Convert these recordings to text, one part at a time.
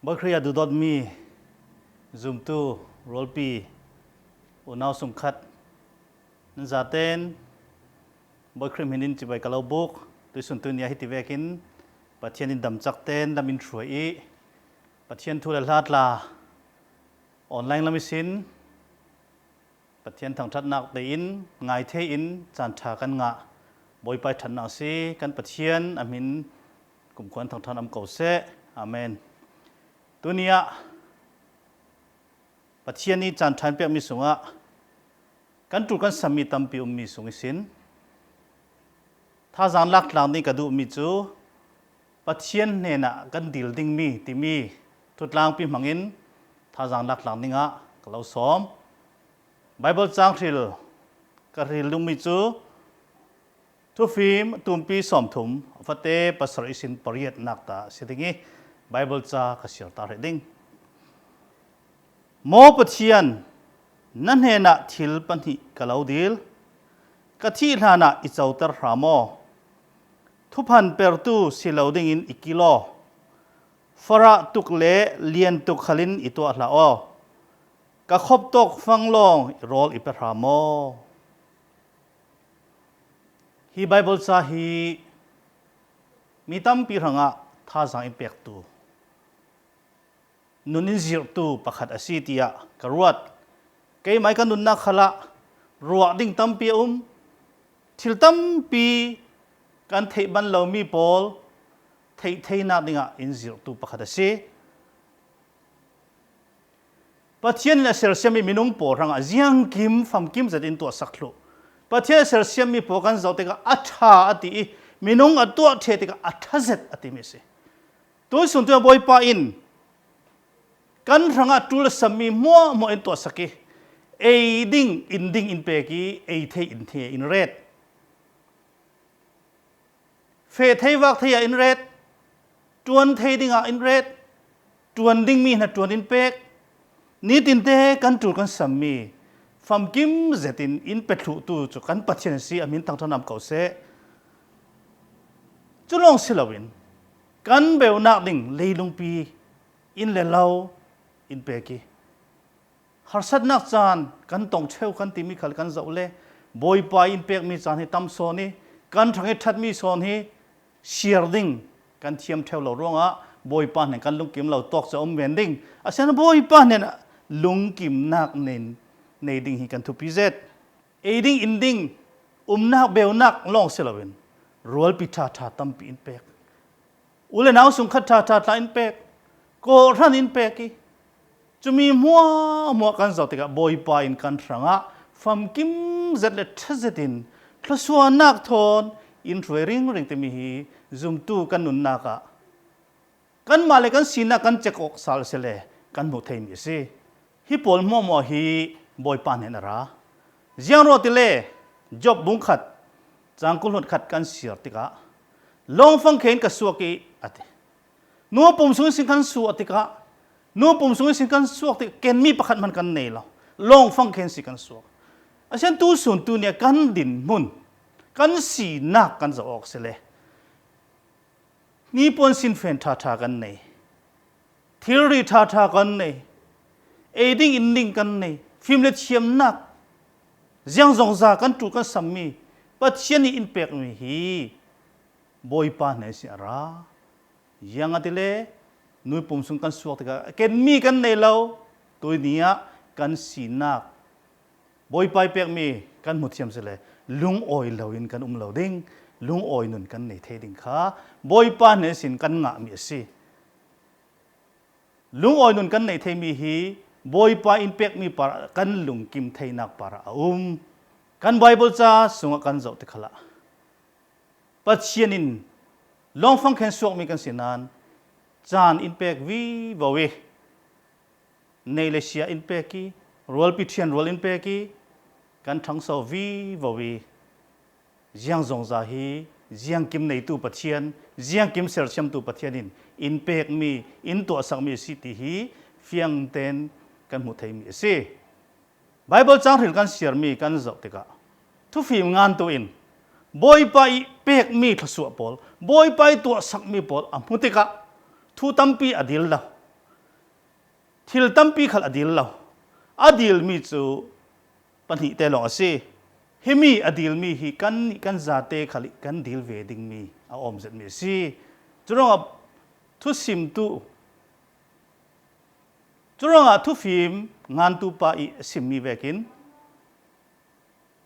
บ่เครียดดูดอดมีซุมตูโรลปีอุณาวสมคัดนั่นจะเต้นบ่เครียดมินินจิบไปกะลาบุกตุสุนตุนยาฮิติเวกินปัจเจียนินดำจักเต้นดำมินช่วยปัจเจียนทุเรศลาดลาออนไลน์ละมิสินปัจเจียนทางทัดนักเดินง่ายเทอินจานทากันงะบ่อยไปทันนาซีกันปัจเจียนอามินกลุ่มคนทางทันอำเก่าเสอาเมนตัวนี้ปัจเจียนนี้จานทานเปียมีสูงกันจุกันสามีตั้มปีมีสูงสินถ้าจานลักหลังนี้ก็ดูมีจูปัจเจียนเนี่ยนะกันดิลดิ้งมีที่มีทุดลางปีมังอินถ้าจานลักหลังนี้ก็เราซ้อมไบเบิลจางทิลก็ริลลุงมีจูทุฟิมตุมปีสอมถุมฟัตเตปัสริสินปริยัตนักตาสิทิงี้ไบเบิลจาก็เสียตาเรดิ้งโมปเชียนนั่นเองนะทิลปันหิกะลาวดิลกะที่ลานะอิจาวตรหามอทุพันเปิดตูสิลาวดิ้งอินอิกิโลฟระตุกเล่เลียนตุกขลินอิตัวละออกะขบตกฟังลองโรลอิเปรามอฮีไบเบิลซาฮีมีตั้มปีรังะท่าสังอิเปกตูนุนินจิรตูประคัดอาศิติยะกรวดเกย์ไม่กันนุนนักขละรัวดิ่งตั้มปีทิลตั้มปีกันเทบันเหลามีปอลเทนักดิ่งอินจิรตูประคัดอาศิปัจเจียนเซลเซียมีมินุงปอรังะเจียงกิมฟัมกิมจะดินตัวสักลุปัจเจียนเซลเซียมีปอกันจะติกาอัฐาอติมินุงอัตัวเทติกาอัฐาเซตอติมิเสตัวสุนทรบอยปาอินกันรังตุลสามีมัวอินตัวสักเอดิ้งอินเปกีเอเทอินเรดเฟเทวักเทียอินเรดจวนเทดิ้งอินเรดจวนดิ้งมีนะจวนอินเปกนี่ตินเตกันตุลกันสามีฟัมกิมเจตินอินเปตุตูจุกันปัจเจนซีอามินตั้งทนำเก่าเสจุลองสิลาวินกันเบลนักดิ้งเลยลงปีอินเลลาวอินเปกีฮาร์สัดนักจานกันตองเชวกันติมิขัลกันจะอุเลบอยปายอินเปกมีจานให้ตั้มโซนี่กันทั้งให้ทัดมีโซนให้เชียร์ดิ้งกันเทียมเทวเราร่วงบอยปานเนี่ยกันลุงกิมเราตอกจะอมเวนดิ้งอาเซนบอยปานเนี่ยลุงกิมนักเน้นในดิ้งให้กันทุพิเศษเอดิ้งอินดิ้งนักเบลนักลองเสลาวินรัวลปิชาชาตั้มปีอินเปกอุเลนาวสุงขัดชาอินเปกโกรันอินเปกีจะมีมัวกันจะติกาบอยปาอินกันรังะฟัมกิมเจ็ดเลทเจ็ดินคลาสวานักทอนอินทเวริงเต็มฮีซุมตูกันนุนนักกันมาเลกันสินักกันเจ็กอกสัลเสเลกันมุทัยมีสิฮิปอลมัวฮีบอยปานเห็นระเจียงโรติเลจบบุงขัดจังกุลหุดขัดกันเสียติกาลองฟังเข็นกับสัวกีอัตินัวปุ่มสูงสิกันสัวติกานัวปุ่มสูงสิกันสัวติเกณฑ์มีประคัดมันกันเนล่ะลองฟังเข็นสิกันสัวอาเช่นตู้ส่วนตัวเนี่ยกันดินมุนกันสีนักกันจะออกเสเลนี่ปนสินเฟนท่ากันเนทิลรีท่ากันเนเอดิ้งอินดิ้งกันเนฟิล์มเล็ดเชียมนักเจียงจงจากันจุกันสามีปัจเจียนอินเปกมีฮีบอยปานเนสิอาระยังอติเลนุยปุ่มสุงกันสวกติกาเกณฑ์มีกันเนลาวตัวนี้กันสีนักบอยไปเปกมีกันหมดเชียมเสเลลุงออยเหลาอินกันเหลาดิ้งลุงออยนุนกันเนเทดิ้งขาบอยปานเนสินกันงะมีสิลุงออยนุนกันเนเทมีฮีบอยปาอินเปกมีปากันลุงกิมเทนักปาระกันไบเบิลจ้าสุงกันเจ้าติขละปัจเจียนินลองฟังแค่สวกมีกันสินานจานอินเปกวีบเวในเลเซียอินเปกีรัวลปิเทียนรัวลอินเปกีกันทั้งสองวีบเวเจียงจงจาฮีเจียงกิมในตู้ปัจเจียนเจียงกิมเซลเซียมตู้ปัจเจียนินอินเปกมีอินตัวสักมีสิทธิเฟียงเตนกันมุทัยมีสิไบเบิลจางถึงกันเสียมีกันเจ้าติกาทุกฟิล์มงานตัวอินบอยไปเปกมีทศวปอลบอยไปตัวสักมีปอลมุติกาทุตัมปีอดีลละ ทิลตั้มปีขัดอดีลเราอดีลมีจูปัญหาแต่ลองสิเฮมีอดีลมีฮีกันซาเตขัดกันดีลเวดิงมีเอาอมเสร็จมีสิจุดนั้นทุสิมตุจุดนั้นทุฟิมงานตุปาอิสิมมีเวกิน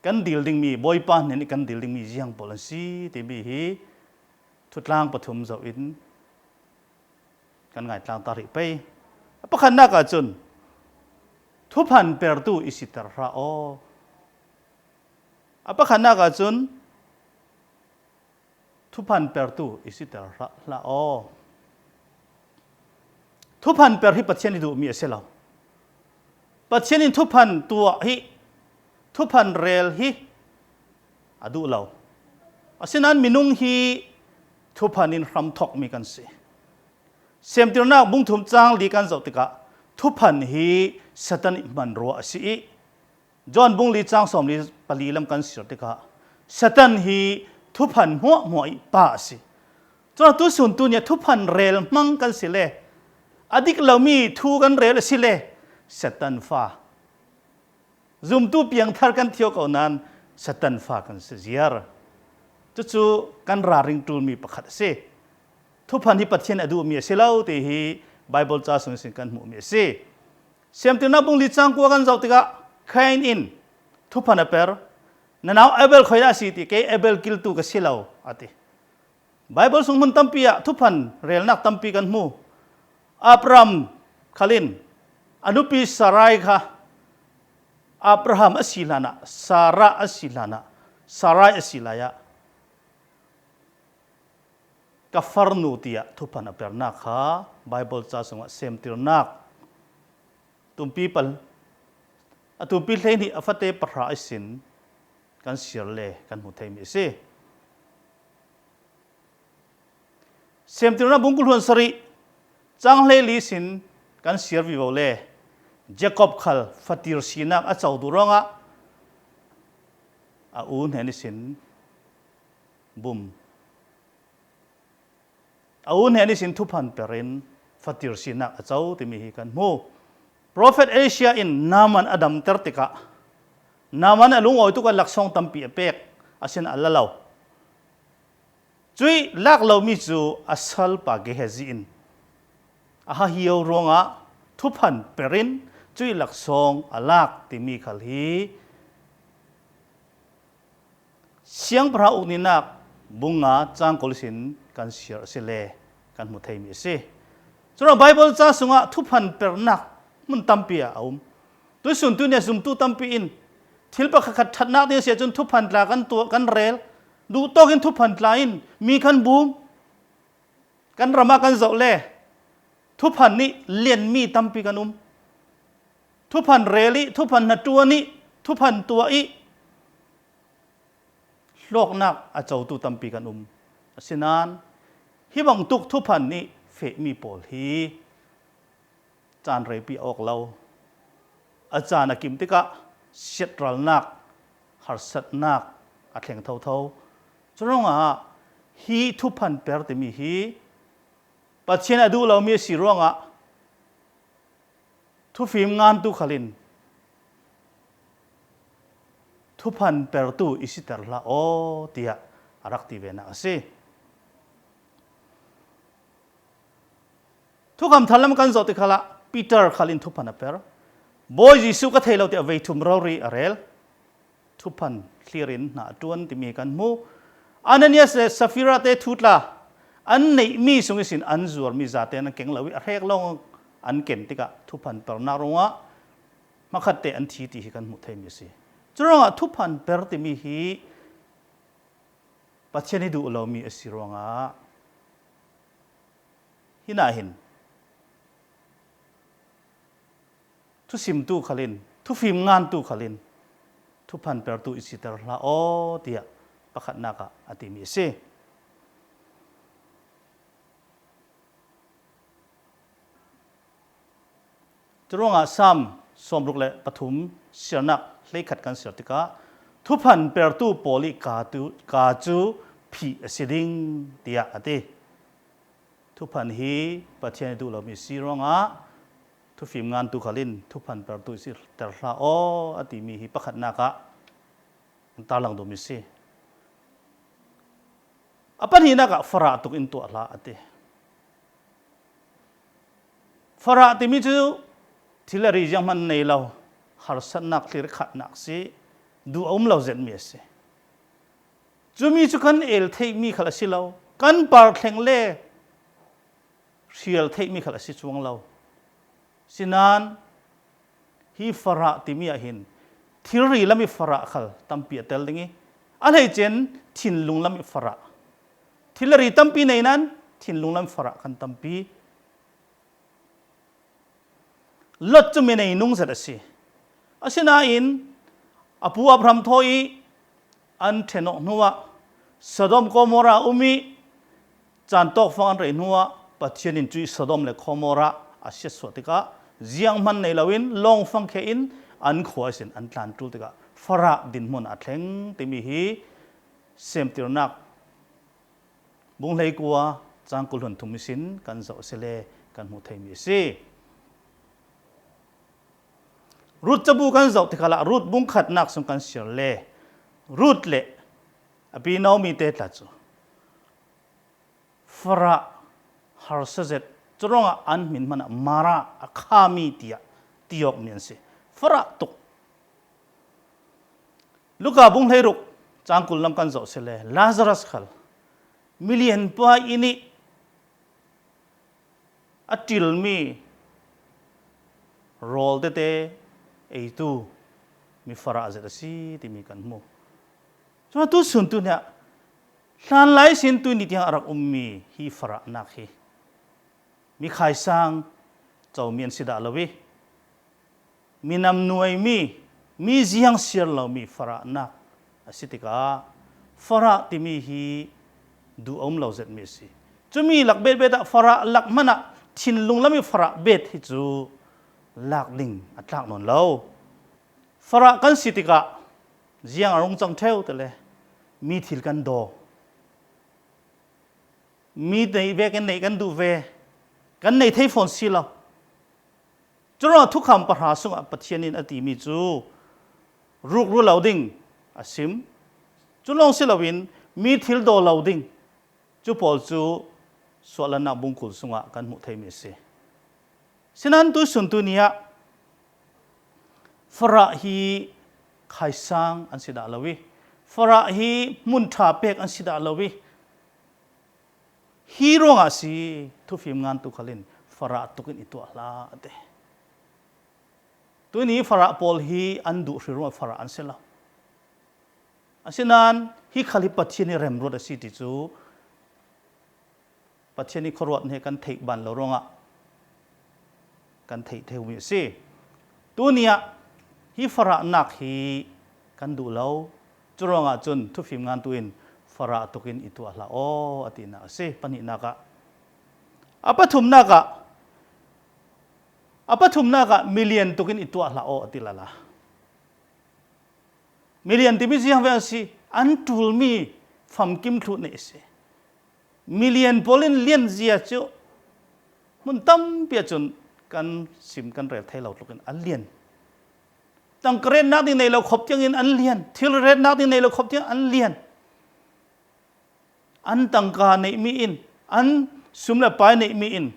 กันดีลดิ่งมีบอยปานนี่กันดีลดิ่งมียังพลันสิที่มีฮีทุดล่างปฐมเจ้าอินกันไงต่างตาริไปปะขันนักอาจุนทุพันเปิดตู้อิสิตระโอปะขันนักอาจุนทุพันเปิดตู้อิสิตระละโอทุพันเปิดที่ปัจเจนิดูมีเสลาปัจเจนิทุพันตัวฮีทุพันเรลฮีอดูเราฉะนั้นมินุงฮีทุพันินรำทอกมีกันสิเซมติรนักบุ้งทุ่มจางลีกันเจ้าติกะทุพันฮีสัตันมันรัวสิจอนบุ้งลีจางสมลีปลีลำกันสิติกะสัตันฮีทุพันหัวหมวยป้าสิจนตุสุนตุเนี่ยทุพันเรลมังกันสิเลอดีกเรามีทูกันเรลสิเลสัตันฟ้าซุมตุเปียงทาร์กันเที่ยวกันนั้นสัตันฟ้ากันสิเจียร์จู่ๆกันราริงตูมีประคัดสิทุพันที่ปัจเจนอดูมีเสลาที่ฮีไบเบิลจ้าส่งสิ่งกันหมู่มีสิเสียมตินับบุงลิจังกัวกันเจ้าติกะใครอินทุพันเปอร์นั่นเอาเอเบลคอยได้สิที่เกเอเบลกิลตูก็เสลาอติไบเบิลส่งมันตั้มปีอะทุพันเรลนักตั้มปีกันหมู่อับรามขลินอนุปีสารายค่ะอับราฮัมอัสซิลานะซาราอัสซิลานะซารายอัสซิลายะกับฟาร์นูติยะทุพันอเปรนักฮะไบเบิลจ้าส่งว่าเซมติรนักตุมปีปลตุมปีเลนี่อฟัตเตปราอิสินกันเสียเลกันหุเทมิสิเซมติรนักบุงกุลฮุนสรีจังเลลิสินกันเสียวิวเลเจคอบขัลฟัติรสินักอาเจ้าดุรองะอูนเฮนิสินบุมอาวนเฮนิสินทุพันเปรินฟัติรสินักเจ้าที่มีกันมู Prophet Elisha in naman Adam tertika naman alung oy tu kan laksong tampi epek asin alalaw cui lak law mi chu asal pa geheziin aha hiyo ronga tupan perin cui laksong alak timi khalhi siang pra uninak bunga changkolsin kan siar sile kan muthei mi se chura Bible cha sunga tupan pernak mun tampia tu sun tu ne zum tu tampi in thilpa khat thatnak de se chun thupan tla kan to kan rel du to kin thupan tla in mi kan bum kan rama kan zo le thupan ni lien mi tampi kan thupan reli thupan na tua ni thupan tua i lok nak a chau tu tampi kan sinan hi bang tuk thupan ni fe mi pol hiจานเรปีออกเราอาจารย์กิมติกะเสียดรัลนักหัดสัตนักอัดแข่งเท่าๆจะร้องฮีทุพันเปิดแต่มีฮีปัจเจนอดูเรามีสิร้องทุฟิมงานตุขลินทุพันเปิดตุอิสิตรละโอเตียรักตีเวนักสิทุกคำทัลลัมกันจติขละปีเตอร์ขลินทุพันอเปรบอยยิสุก็เทเราที่เอาไว้ทุมเรารีอะไรทุพันคลีรินหน้าจวนที่มีกันมูอันนั้นเนี่ยสัฟิราเตทุตละอันนี้มีสงสินอันจวรมีจัตเตนักเก่งเราวิเรกลงอันเก่งที่กะทุพันเปรนารงะมาขัดเตอันทีที่กันมุทัยมีสิจุรงะทุพันเปรที่มีฮีปัจเจนิดูเรามีสิรองะฮินาหินทุสิมตูขลินทุฟิมงานตูขลินทุพันเปรตูอิสิตรละโอเตียประคัดนักอติมีเสจรงอาซัมสมรุกเลปฐุมเสียนักเลขัดกันเสียติกาทุพันเปรตูโปลิกาจูพีสิดิงเตียอติทุพันฮีปัจเจนดูเรามีสีรองอา thu phim ngan tu khalin thu phan per tu si tar hla o ati mi hi pakhat na ka ta lang do mi si apan hi na ka fara tuk in tu hla ate fara ti mi chu thilari jang man nei lo har san nak thlir khat nak si du om lo zet mi se chumi chu kan el thei mi khala si lo kan par thleng le rial thei mi khala si chuang lo sinan hi fara ti mi a hin thilri lami fara khal tampi tel dingi an hei chen thin lung lami fara thilari tampi nei nan thin lung lam fara kan tampi lot chu me nei nung zat asi asina in apu abram thoi an theno nuwa sodom gomora umi chantok fangan rei nuwa pathianin chui sodom le gomora asia sotika ziang man nei lawin long fang khe in an khoi sin an tlan tul tika fara din mon a thleng timi hi sem tirnak bung lei kwa chang kulhun thumisin kan zo sele kan mu thei mi si rut chabu kan zo tikala rut bung khat nak sum kan sir le rut le api nau mi te tla chu fara har sazet chronga an min mana mara akhami tia tiok mian se fara tuk luka bung lei ruk changkul lam kan zo sele lazarus khal million pa ini atil mi rol de te ei tu mi fara zet si ti mi kan mu so tu sun tu nya hlan lai sin tu ni tiang arak ummi hi fara nak hi mi khai sang chau mian sida lawi mi nam nuai mi ziang sir lo mi fara nak asitika fara ti mi hi du om lo zet mi si chumi lak bet beta fara lak mana thin lung lami fara bet hi chu lak ding atlak non lo fara kan sitika ziang arung chang theu tele mi thil kan do mi nei ve kan nei kan du ve kan nei thei phone si lo chura thu kham pa ha sung pathianin ati mi chu ruk ru loading asim chulong si lawin mi thil do loading chu pol chu swalana bungkul sunga kan mu thei mi se sinan tu sun tu nia fara hi khai sang an sida lawi fara hi mun tha pek an sida lawi hi ronga si thu phim ngan tu khalin fara tukin itu ala ate tu ni fara pol hi an du ro fara an sela asinan hi khali pathiani rem ro da si ti chu pathiani khorot ne kan thei ban lo ronga kan thei theu mi si tu nia hi fara nak hi kan du lo churonga chun thu phim ngan tuin fara tukin itu ala o atina se pani naka apathum naka million tukin itu ala o atilala million timi jiang ve si an tul mi pham kim thu ne se million polin lien zia chu mun tam pia chun kan sim kan rel thai lo tukin an lien tang kren nak ding nei lo khop tiang in an lien thil red nak ding nei lo khop tiang an lien an tang ka nei mi in an sumla pai nei mi in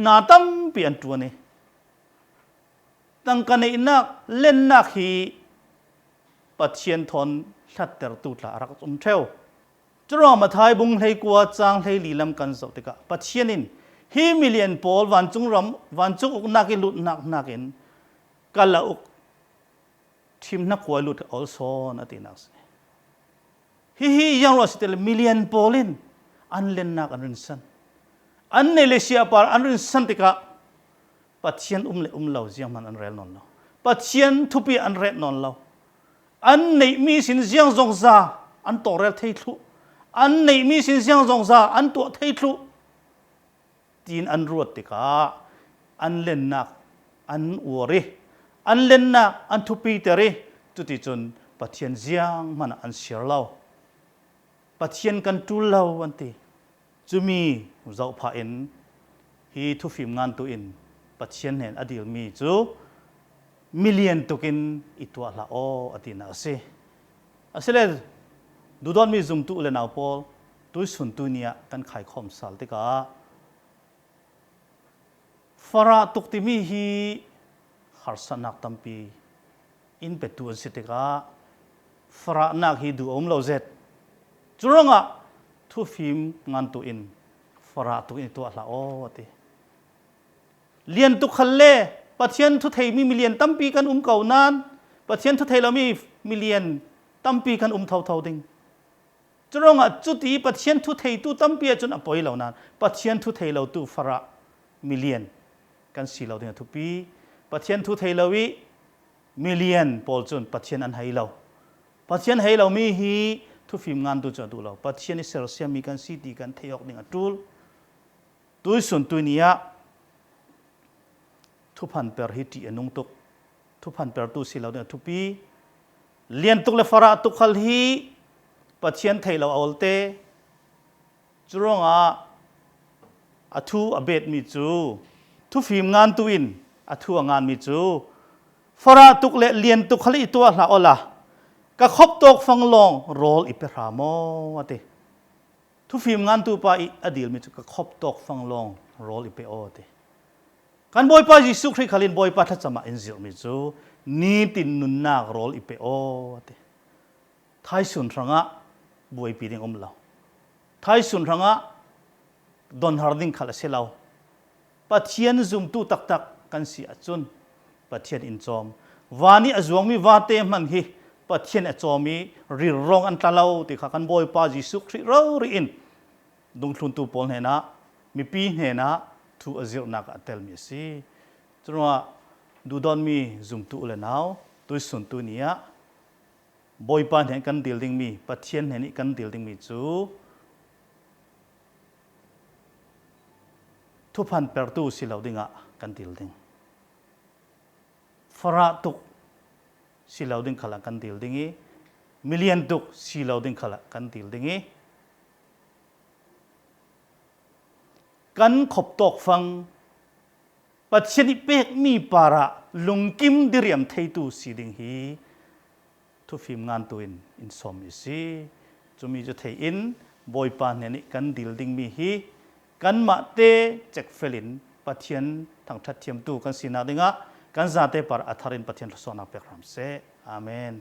na tam pi an tu ne tang ka nei nak len nak hi pathian thon hlat ter tu tla rak chum theu chro ma thai bung hlei kwa chang hlei li lam kan zo tika pathianin hi million pol wan chung uk nakin lut nakin kala uk thim na khoi lut also na tinak hi yang ro sitel million polin an len nak an san an ne le sia par an san tika pathian le lo jiang man an rel non lo pathian thupi an ret non lo an nei mi sin jiang zong za an to rel thei thu an nei mi sin jiang zong za an to thei thu tin an ruat tika an len nak an uri an len nak an thupi tere tuti chun pathian jiang man an sir lo pathian kan tu lo anti chumi zau pha in hi thu phim ngan tu in ปัจเจียนเห็นอดีลมีจูมิเลียนตุกินอิตัวละโออดีนาสิอาศัยดูดอนมีจุ่มตุเลนเอาพอตุยสุนตุเนียกันขายคอมสัลติกาฟาราตุกติมีฮีฮาร์สนักตัมปีอินเปตัวสิติกาฟารานักฮีดูอมโลเซตจุรงะทุฟิมงานตุอินฟาราตุอินตัวละโอติเลียนตุขัลเล่ปัจเจียนทุเทมีมิเลียนตัมปีกันเก่านั้นปัจเจียนทุเทเรามีมิเลียนตัมปีกันเท่าดิ่งจรงอ่ะจุดที่ปัจเจียนทุเทตู้ตัมปีจนอภัยเหล่านั้นปัจเจียนทุเทเราตู้ฟาระมิเลียนกันสีเราดิ่งทุกปีปัจเจียนทุเทเราวิมิเลียนพอลจนปัจเจียนอันให้เราปัจเจียนให้เรามีฮีทุฟิมงานตัวจนตัวเราปัจเจียนอิสราเอลมีกันสีดีกันเที่ยวดิ่งตูลตัวส่วนตัวนี้ทุพันเปอร์ฮิตีอนุงตุกทุพันเปอร์ตุสิเราเนี่ยทุปีเลียนตุกเลฟาระตุกขัลฮีปัจเจียนไทยเราเอาเตจุรงอาทูอเบดมิจูทุฟิมงานตุอินอาทูงานมิจูฟาระตุกเลเลียนตุกขัลฮีตัวละอละก็ครบตกฟังลองโรลอิเปรามอวะเตทุฟิมงานตุปาอดีลมิจูก็ครบตกฟังลองโรลอิเปโอเตกันบอยป้ายิสุคริขลินบอยป้าทัศมาอินซิลมิจูนี่ตินนุนนักโรลอิเปโอเตไทยสุนทรังะบอยปีดิงอมเราไทยสุนทรังะดอนฮาร์ดิงขลัสเซลาปัจเจียนซุมตูตักตักกันสีอจุนปัจเจียนอินจอมวานีอจวงมีวาเตมันฮีปัจเจียนอจอมีริรองอันตะเลาติขากันบอยป้ายิสุคริเราริอินดุงทุนตูปอลเฮนะมีปีเฮนะทูอเซิลนักอัตเตลมีสิจนว่าดูดอนมีจุ่มตุเลนเอาตัวสุนตุเนียบอยปานเห็นกันเดียลดิ้งมีปัจเจียนเห็นกันเดียลดิ้งมีจูทุพันเปอร์ตูสิเหล่าดิ้งะกันเดียลดิ้งฟาระตุกสิเหล่าดิ้งขลังกันเดียลดิ้งมิเลียนตุกสิเหล่าดิ้งขลังกันเดียลดิ้งกันขบตกฟังปัจเจนิเปกมีปาระลุงกิมดิเรียมเทตูสีดิงฮีทุฟิมงานตัวอินสมิสีจุมีจะเทอินบอยปานเนี่ยนี่กันดิลดิงมีฮีกันมาเตเจ็กเฟลินปัจเจนทางทัดเทียมตูกันสีนาดิงะกันซาเตปาร์อัธารินปัจเจนรสวนาเปกรามเซอาเมน